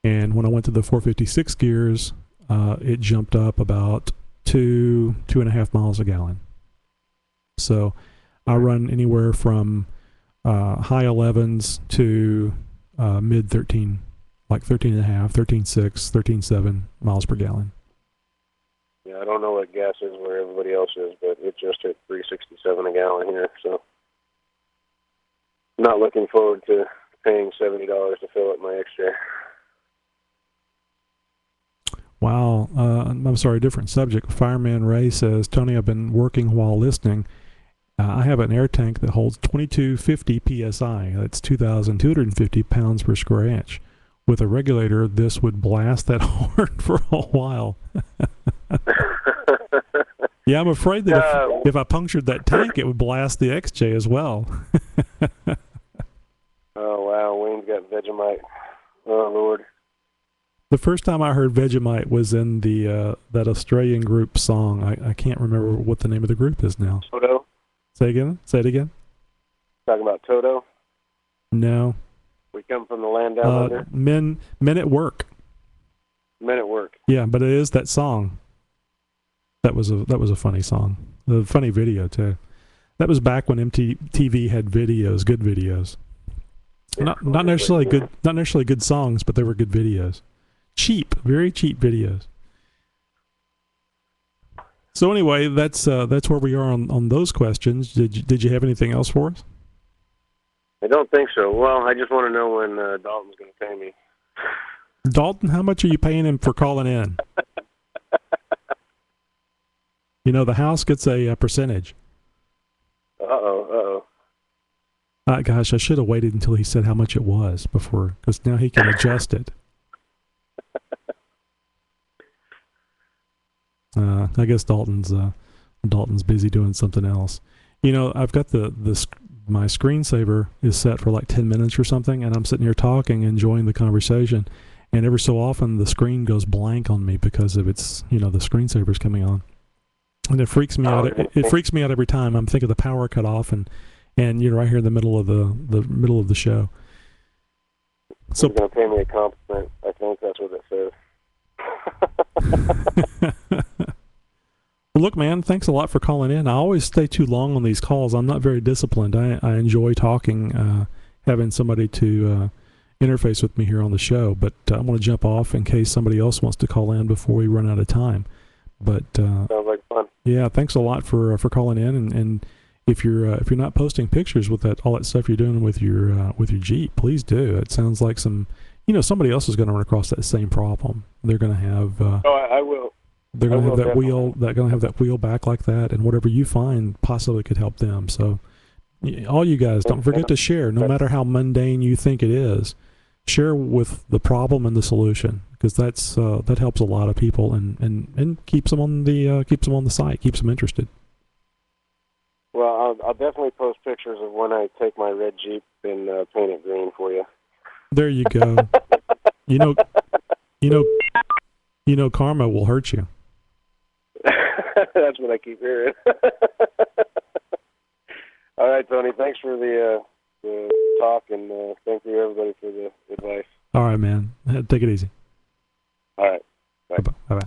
And when I went to the 456 gears, it jumped up about 2.5 miles a gallon. So I run anywhere from high 11s to mid 13, like 13.5, 13.6, 13.7 miles per gallon. Yeah, I don't know what gas is where everybody else is, but it just hit 3.67 a gallon here. So I'm not looking forward to paying $70 to fill up my XJ. Wow. I'm sorry, different subject. Fireman Ray says, Tony, I've been working while listening. I have an air tank that holds 2250 psi. That's 2,250 pounds per square inch. With a regulator, this would blast that horn for a while. Yeah, I'm afraid that if I punctured that tank, it would blast the XJ as well. Oh, wow. Wayne's got Vegemite. Oh, Lord. The first time I heard Vegemite was in the that Australian group song. I can't remember what the name of the group is now. Toto? Say it again. Talking about Toto? No. We come from the land down under? Men at Work. Men at Work. Yeah, but it is that song. That was a funny song. A funny video too. That was back when MTV had videos, good videos. Yeah, not necessarily good songs, but they were good videos. Cheap, very cheap videos. So anyway, that's where we are on those questions. Did you have anything else for us? I don't think so. Well, I just want to know when Dalton's going to pay me. Dalton, how much are you paying him for calling in? You know, the house gets a percentage. Uh-oh. Gosh, I should have waited until he said how much it was before, because now he can adjust it. I guess Dalton's busy doing something else. You know, I've got my screensaver is set for like 10 minutes or something, and I'm sitting here talking, enjoying the conversation, and every so often the screen goes blank on me because of its, the screensaver's coming on, and it freaks me out. It freaks me out every time. I'm thinking the power cut off, and you're right here in the middle of the show. So you're going to pay me a compliment. I think that's what it says. Well, look, man, thanks a lot for calling in. I always stay too long on these calls. I'm not very disciplined. I enjoy talking, having somebody to interface with me here on the show, but I'm going to jump off in case somebody else wants to call in before we run out of time. But sounds like fun. Yeah, thanks a lot for calling in, and if you're not posting pictures with all that stuff you're doing with your Jeep, please do. It sounds like somebody else is going to run across that same problem. They're going to have. I will. They're going to have that wheel. They're going to have that wheel back like that, and whatever you find possibly could help them. So, all you guys, don't forget to share. No matter how mundane you think it is, share with the problem and the solution, because that helps a lot of people and keeps them on the site, keeps them interested. Well, I'll definitely post pictures of when I take my red Jeep and paint it green for you. There you go. Karma will hurt you. That's what I keep hearing. All right, Tony. Thanks for the talk, and thank you everybody for the advice. All right, man. Take it easy. All right. Bye. Bye.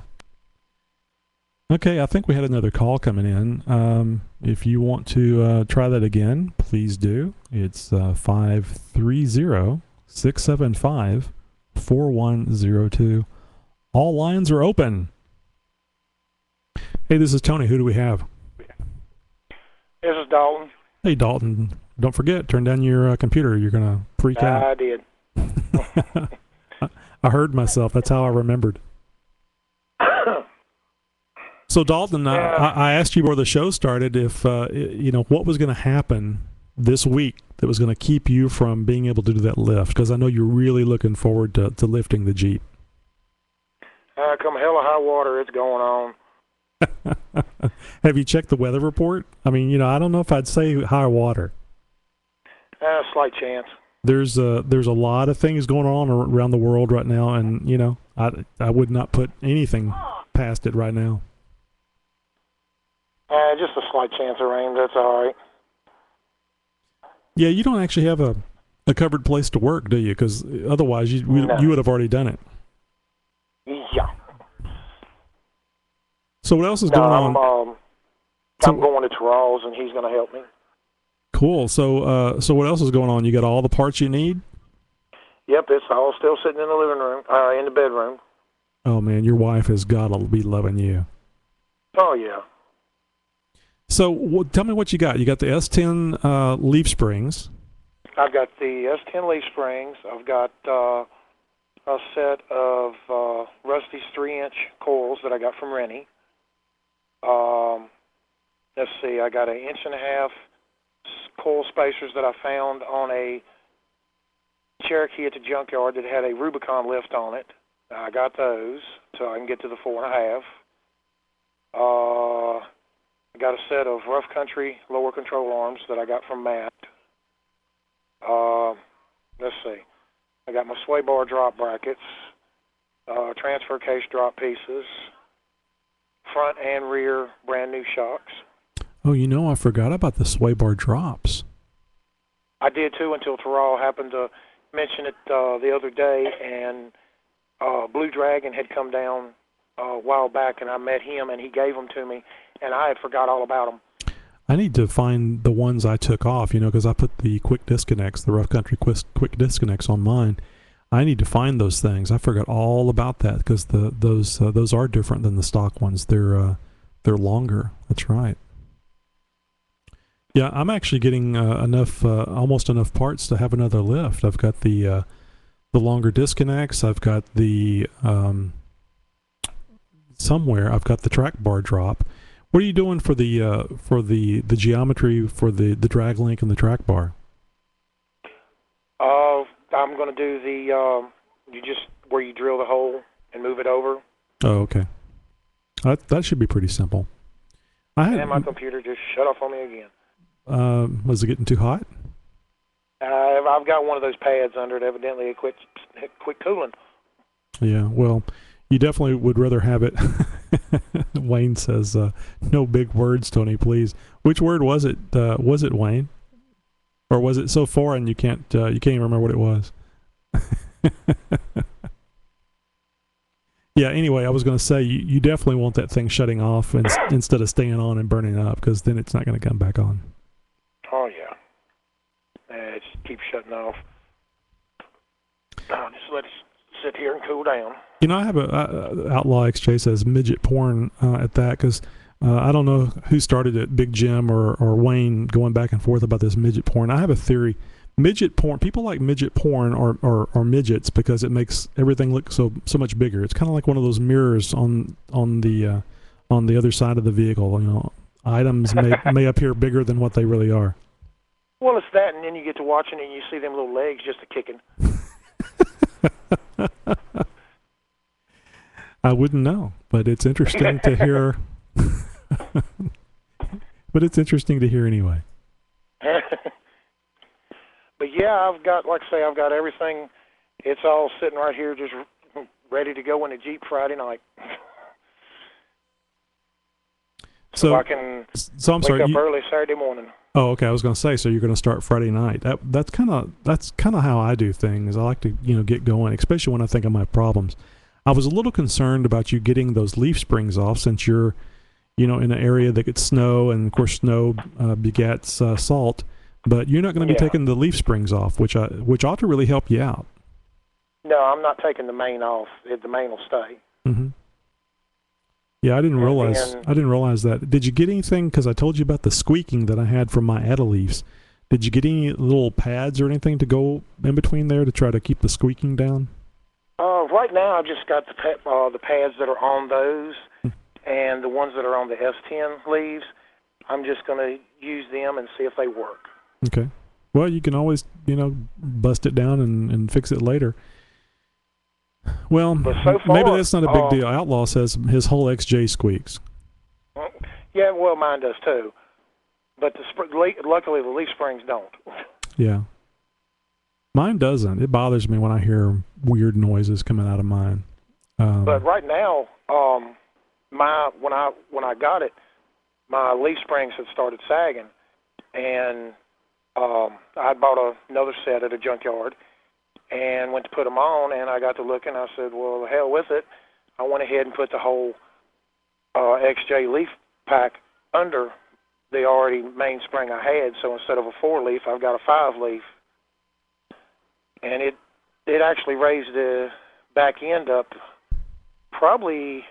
Okay, I think we had another call coming in. If you want to try that again, please do. It's 530-675-4102. All lines are open. Hey, this is Tony. Who do we have? This is Dalton. Hey, Dalton. Don't forget, turn down your computer. You're going to freak out. I did. I heard myself. That's how I remembered. So, Dalton, I asked you before the show started if, what was going to happen this week that was going to keep you from being able to do that lift, because I know you're really looking forward to lifting the Jeep. Come hell or high water, it's going on. Have you checked the weather report? I mean, I don't know if I'd say high water. Slight chance. There's a lot of things going on around the world right now, and I would not put anything past it right now. Just a slight chance of rain. That's all right. Yeah, you don't actually have a covered place to work, do you? Because otherwise, you would have already done it. Yeah. So what else is going on? I'm going to Terrell's, and he's going to help me. Cool. So what else is going on? You got all the parts you need? Yep, it's all still sitting in the living room, in the bedroom. Oh man, your wife has got to be loving you. Oh yeah. So tell me what you got. You got the S10 leaf springs. I've got the S10 leaf springs. I've got a set of Rusty's 3-inch coils that I got from Rennie. Let's see, I got an 1.5 inch coil spacers that I found on a Cherokee at the junkyard that had a Rubicon lift on it. I got those so I can get to the 4.5. I got a set of Rough Country lower control arms that I got from Matt. Let's see. I got my sway bar drop brackets, transfer case drop pieces, front and rear brand new shocks. Oh, I forgot about the sway bar drops. I did too until Terrell happened to mention it the other day, and Blue Dragon had come down a while back, and I met him, and he gave them to me, and I had forgot all about them. I need to find the ones I took off, because I put the quick disconnects, the Rough Country quick disconnects on mine. I need to find those things. I forgot all about that because those are different than the stock ones. They're longer. That's right. Yeah, I'm actually getting almost enough parts to have another lift. I've got the longer disconnects. I've got the I've got the track bar drop. What are you doing for the geometry for the drag link and the track bar? I'm going to do the you just where you drill the hole and move it over. Oh, okay. That should be pretty simple. And my computer just shut off on me again. Was it getting too hot? I've got one of those pads under it. Evidently, it quit cooling. Yeah, well, you definitely would rather have it. Wayne says, no big words, Tony, please. Which word was it? Was it Wayne? Or was it so foreign you can't even remember what it was? Yeah, anyway, I was going to say, you definitely want that thing shutting off instead of staying on and burning up, because then it's not going to come back on. Oh, yeah. It just keeps shutting off. Just let it sit here and cool down. You know, I have a Outlaw XJ says midget porn at that, because I don't know who started it, Big Jim or Wayne, going back and forth about this midget porn. I have a theory. Midget porn, people like midget porn or midgets because it makes everything look so much bigger. It's kind of like one of those mirrors on the other side of the vehicle. You know, items may appear bigger than what they really are. Well, it's that, and then you get to watching it and you see them little legs just a-kicking. I wouldn't know, but it's interesting to hear. But it's interesting to hear anyway. But yeah, I've got everything. It's all sitting right here, just ready to go in the Jeep Friday night. So I can I'm wake sorry, up early Saturday morning. Oh, okay. I was going to say, so you're going to start Friday night. That's kind of how I do things. I like to get going, especially when I think I might have problems. I was a little concerned about you getting those leaf springs off, since you're in an area that gets snow, and of course snow begets salt. But you're not going to be taking the leaf springs off, which ought to really help you out. No, I'm not taking the main off. The main will stay. Mm-hmm. Yeah, I didn't realize that. Did you get anything? Because I told you about the squeaking that I had from my Adeleafs. Did you get any little pads or anything to go in between there to try to keep the squeaking down? Right now, I've just got the pads that are on those, and the ones that are on the S10 leaves. I'm just going to use them and see if they work. Okay. Well, you can always, bust it down and fix it later. Well, so far, maybe that's not a big deal. Outlaw says his whole XJ squeaks. Yeah, well, mine does too. But luckily, the leaf springs don't. Yeah. Mine doesn't. It bothers me when I hear weird noises coming out of mine. But right now, when I got it, my leaf springs had started sagging, and I bought another set at a junkyard and went to put them on, and I got to looking. I said, well, the hell with it. I went ahead and put the whole XJ leaf pack under the already main spring I had. So instead of a 4-leaf, I've got a 5-leaf. And it actually raised the back end up probably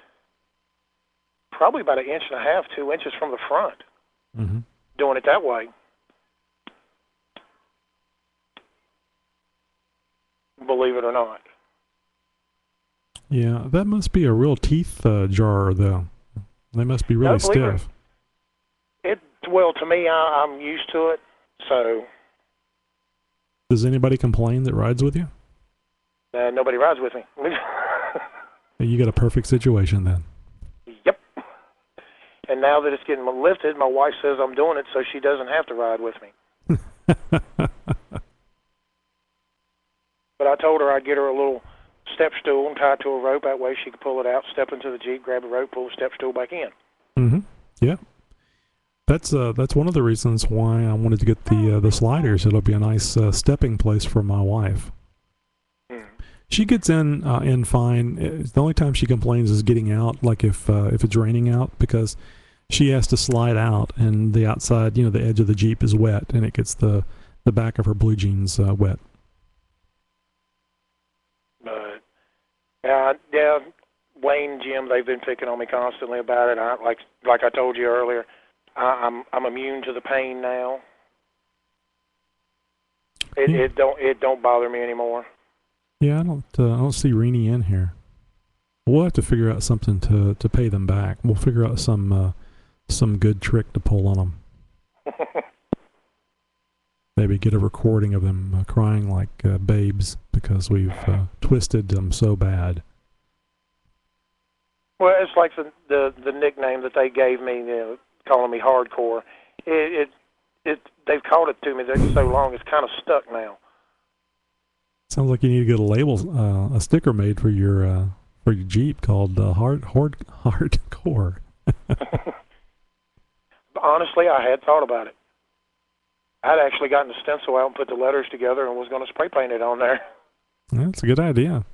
about 1.5 inches, 2 inches from the front, doing it that way. Believe it or not. Yeah, that must be a real teeth jar, though. They must be really stiff. Well, to me, I'm used to it, so... Does anybody complain that rides with you? Nobody rides with me. You got a perfect situation then. Yep. And now that it's getting lifted, my wife says I'm doing it so she doesn't have to ride with me. But I told her I'd get her a little step stool and tie it to a rope. That way she could pull it out, step into the Jeep, grab a rope, pull the step stool back in. Mm-hmm. Yeah. That's one of the reasons why I wanted to get the sliders. It'll be a nice stepping place for my wife. She gets in fine. The only time she complains is getting out, like if it's raining out, because she has to slide out, and the outside, the edge of the Jeep is wet, and it gets the back of her blue jeans wet. But Wayne and Jim, they've been picking on me constantly about it. Like I told you earlier, I'm immune to the pain now. It don't bother me anymore. Yeah, I don't see Renee in here. We'll have to figure out something to pay them back. We'll figure out some good trick to pull on them. maybe get a recording of them crying like babes because we've twisted them so bad. Well, it's like the nickname that they gave me, calling me hardcore. They've called it to me so long, it's kind of stuck now. Sounds like you need to get a label, a sticker made for your Jeep called hardcore. Honestly, I had thought about it. I'd actually gotten the stencil out and put the letters together and was going to spray paint it on there. That's a good idea.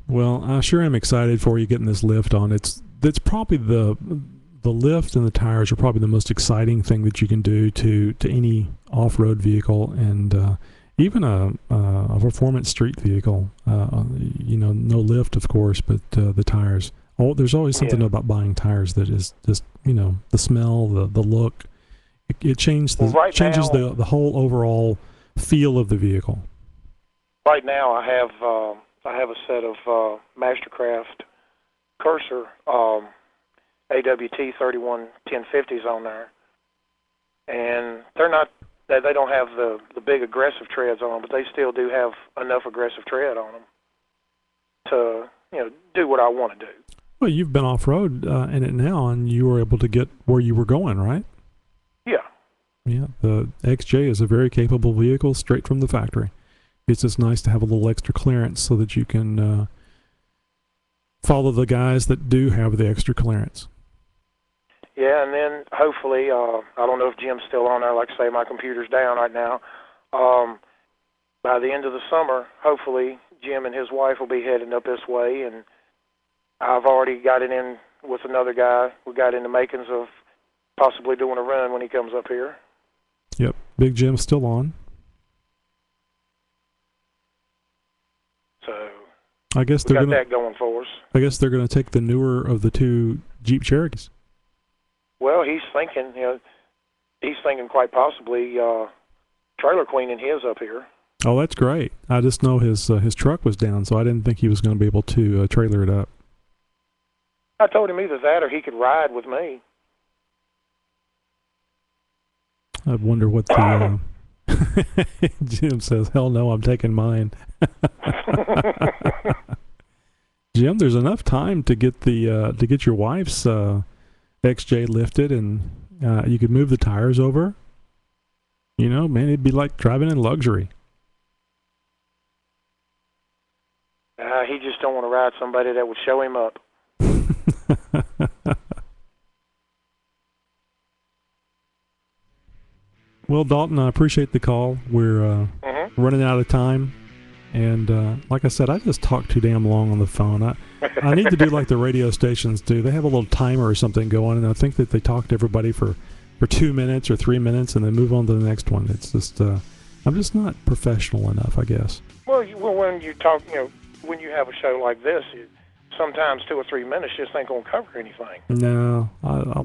Well, I sure am excited for you getting this lift on. It's probably the lift and the tires are probably the most exciting thing that you can do to any off-road vehicle, and even a performance street vehicle. No lift, of course, but the tires. Oh, there's always something about buying tires that is just, the smell, the look. It changes the whole overall feel of the vehicle. Right now, I have a set of Mastercraft Cursor AWT 311050s on there, and they don't have the big aggressive treads on them, but they still do have enough aggressive tread on them to do what I want to do. Well, you've been off-road in it now, and you were able to get where you were going, right? Yeah. Yeah, the XJ is a very capable vehicle straight from the factory. It's just nice to have a little extra clearance so that you can follow the guys that do have the extra clearance. Yeah, and then hopefully, I don't know if Jim's still on there. Like I say, my computer's down right now. By the end of the summer, hopefully, Jim and his wife will be heading up this way, and I've already got it in with another guy. We got in the makings of possibly doing a run when he comes up here. Yep, Big Jim's still on. So I guess we got that going for us. I guess they're going to take the newer of the two Jeep Cherokees. Well, he's thinking quite possibly trailer queening his up here. Oh, that's great. I just know his truck was down, so I didn't think he was going to be able to trailer it up. I told him either that or he could ride with me. I wonder what the Jim says. Hell no, I'm taking mine. Jim, there's enough time to get your wife's XJ lifted, and you could move the tires over. Man, it'd be like driving in luxury. He just don't want to ride somebody that would show him up. Well, Dalton, I appreciate the call. We're running out of time, and like I said, I just talk too damn long on the phone. I need to do like the radio stations do. They have a little timer or something going, and I think that they talk to everybody for 2 minutes or 3 minutes, and then move on to the next one. It's just I'm just not professional enough, I guess. Well, when you talk, when you have a show like this, sometimes 2 or 3 minutes just ain't gonna cover anything. No, I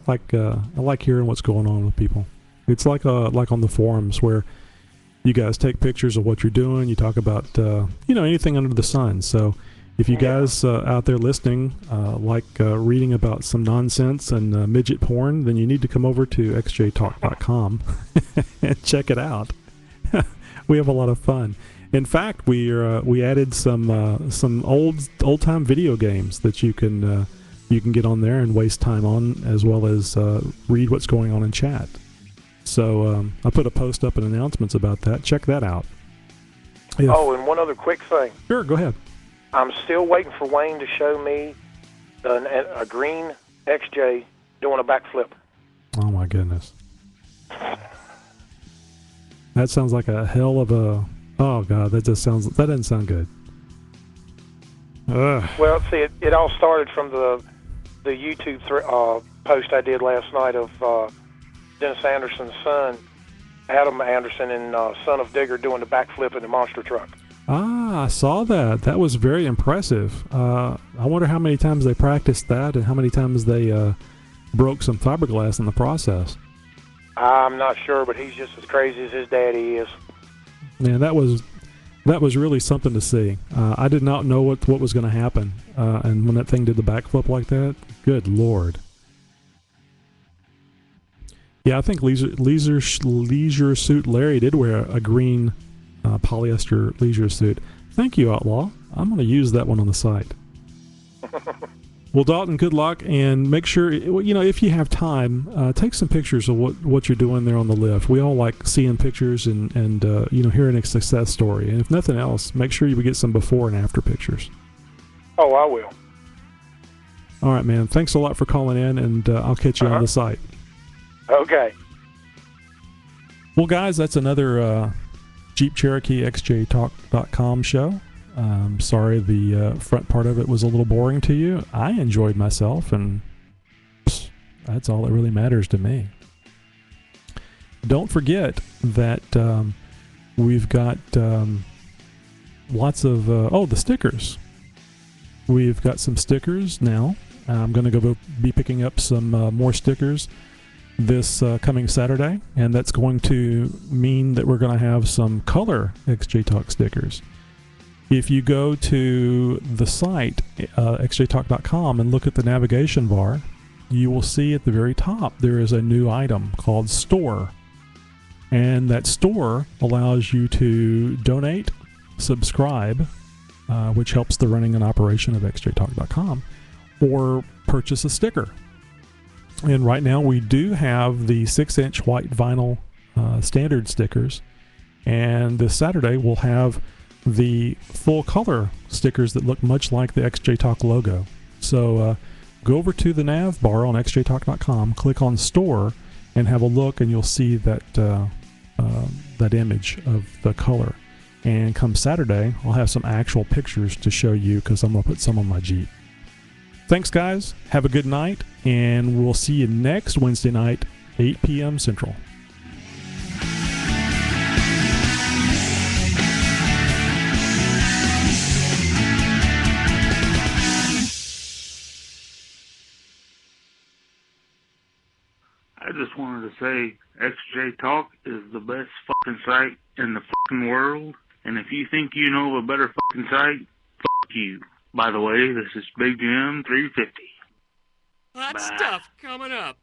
like hearing what's going on with people. It's like on the forums where you guys take pictures of what you're doing. You talk about anything under the sun. So if you guys out there listening like reading about some nonsense and midget porn, then you need to come over to xjtalk.com and check it out. We have a lot of fun. In fact, we added some old time video games that you can get on there and waste time on, as well as read what's going on in chat. So I put a post up in announcements about that. Check that out. Oh, and one other quick thing. Sure, go ahead. I'm still waiting for Wayne to show me a green XJ doing a backflip. Oh my goodness. That sounds like a hell of a... Oh God, that doesn't sound good. Ugh. Well, see, it all started from the YouTube post I did last night of Dennis Anderson's son, Adam Anderson, and son of Digger doing the backflip in the monster truck. Ah, I saw that. That was very impressive. I wonder how many times they practiced that and how many times they broke some fiberglass in the process. I'm not sure, but he's just as crazy as his daddy is. Man, that was really something to see. I did not know what was going to happen, and when that thing did the backflip like that, good Lord. Yeah, I think Leisure Suit Larry did wear a green polyester leisure suit. Thank you, Outlaw. I'm going to use that one on the site. Well, Dalton, good luck, and make sure, if you have time, take some pictures of what you're doing there on the lift. We all like seeing pictures and hearing a success story. And if nothing else, make sure you get some before and after pictures. Oh, I will. All right, man. Thanks a lot for calling in, and I'll catch you on the site. Okay. Well, guys, that's another Jeep Cherokee xjtalk.com show. Sorry the front part of it was a little boring to you. I enjoyed myself, and that's all that really matters to me. Don't forget that we've got lots of the stickers. We've got some stickers now. I'm going to be picking up some more stickers this coming Saturday, and that's going to mean that we're going to have some color XJ Talk stickers. If you go to the site, xjtalk.com, and look at the navigation bar, you will see at the very top there is a new item called Store. And that store allows you to donate, subscribe, which helps the running and operation of xjtalk.com, or purchase a sticker. And right now we do have the 6-inch white vinyl standard stickers. And this Saturday we'll have the full color stickers that look much like the XJ Talk logo. So go over to the nav bar on xjtalk.com, click on Store, and have a look, and you'll see that that image of the color. And come Saturday, I'll have some actual pictures to show you, because I'm going to put some on my Jeep. Thanks, guys. Have a good night, and we'll see you next Wednesday night, 8 p.m. Central. I just wanted to say XJ Talk is the best fucking site in the fucking world. And if you think you know of a better fucking site, fuck you. By the way, this is Big Jim 350. Hot stuff coming up.